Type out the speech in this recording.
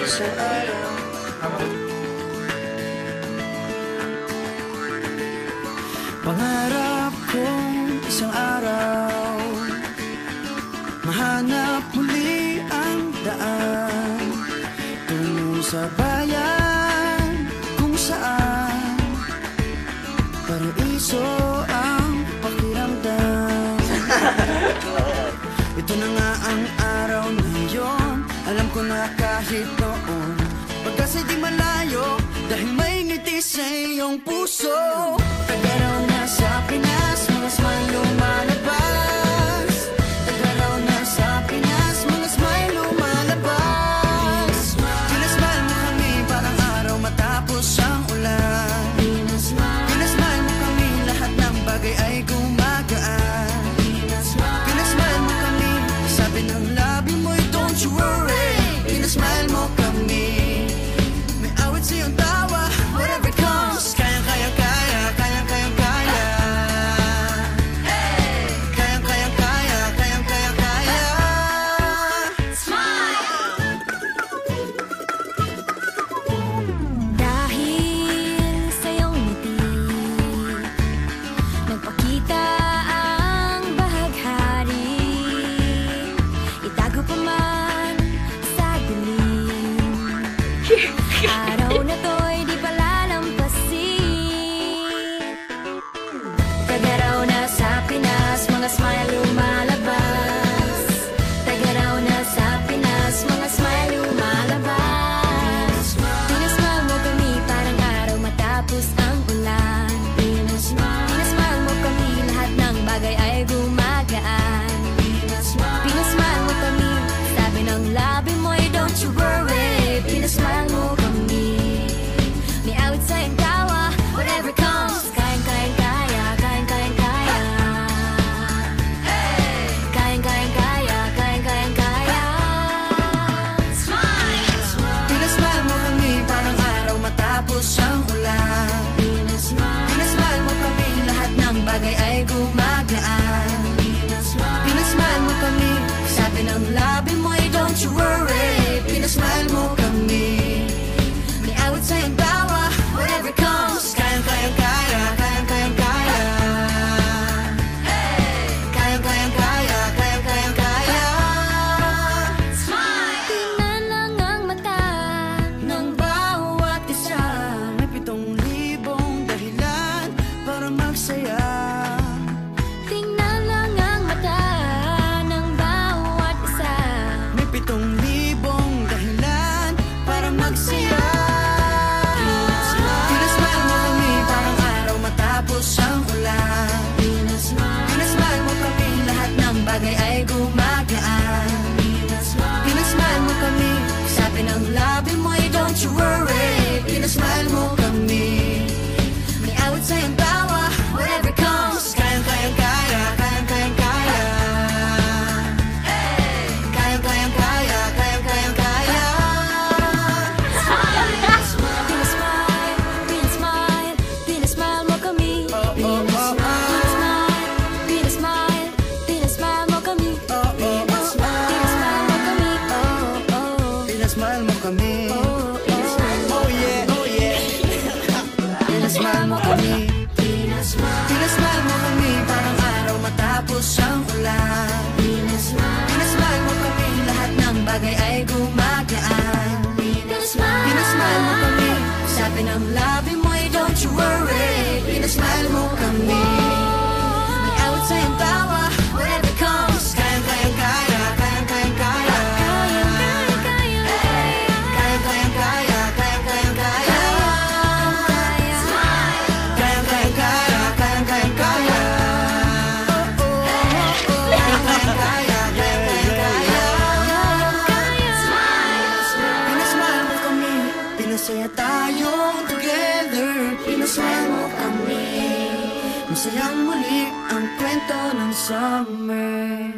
isang araw. Pangarap kong isang araw mahanap muli ang daan tungo sa bayan kung saan paraiso ang pakiramdam. Ito na nga ang araw na yun. Alam ko na kahit noon pagkasa'y di malayo, dahil may ngiti sa iyong puso. Taga raw na sa Pinas, mga smile lumalabas. Taga raw na sa Pinas, mga smile lumalabas. Pinasmile mo kami parang araw matapos ang ulan. Pinasmile mo kami, lahat ng bagay ay gumagaan. Pinasmile mo kami, sabi ng labi mo'y don't you worry. Pinasmile mo kami, may awit sa iyong tawa, whatever comes. Kayang kaya kaya, kayang kayang kaya. Kayang kayang kaya, kayang kayang kaya. Smile! Dahil sa iyong ngiti, nagpakita ang bahaghari. Itago pa man sa dilim, araw na to'y di palalampasin. Taga raw na sa Pinas, mga smile lumalabas. Taga raw na sa Pinas, mga smile lumalabas. Pinasmile mo kami parang araw matapos ang ulan. Pinasmile mo kami, lahat ng bagay ay gumagaan. Pinasmile mo kami, sabi ng labi mo'y don't you worry. Pinasmile mo kami, may awit sa iyong tawa, whatever comes. Kayang kayang kaya, kayang kayang kaya. Kayang kayang kaya, kayang kayang kaya. Pinasmile mo kami parang araw matapos ang ulan. Pinasmile mo kami, lahat ng bagay ay gumagaan. Pinasmile mo kami, sabi ng labi mo'y don't you worry. Pinasmile mo kami, may awit sa iyong tawa, whatever comes. Kayang kayang kaya, kayang kayang kaya. Kayang kayang kaya, kayang kayang kaya. Tingnan lang ang mata Ng bawat isa, may 7,000 dahilan para magsaya. Tingnan lang ang mata ng bawat isa. May 7,000 dahilan para magsaya. Pinasmile mo kami parang araw matapos ang ulan. Pinasmile mo kami, lahat ng bagay ay gumagaan. Pinasmile mo kami, sabi ng labi mo'y don't you worry. Pinasmile mo kami, may awit sa iyong tawa, whatever comes. Kayang kayang kaya, kayang kayang kaya. Kayang kayang kaya, kayang kayang kaya. Pinasmile, pinasmile, pinasmile mo kami. Pinasmile, pinasmile, pinasmile mo kami. Pinasmile mo kami. Pinasmile mo kami. Oh yeah, oh yeah. Pinasmile mo kami. Pinasmile mo kami parang araw matapos ang ulan. Pinasmile mo kami, lahat ng bagay ay gumagaan. Pinasmile mo kami, sabi ng labi mo'y don't you worry. Pinasmile mo kami, may awit sa iyong tawa, whatever comes. Kayang kayang kaya, kayang kayang kaya. Kayang kayang kaya, kayang kayang kaya. Kayang kayang kaya, kayang kayang kaya. Kayang kayang kaya, kayang kayang kaya. Pinasmile mo kami, pinasaya tayong together. Pinasmile mo kami, masayang muli ang kwento ng summer.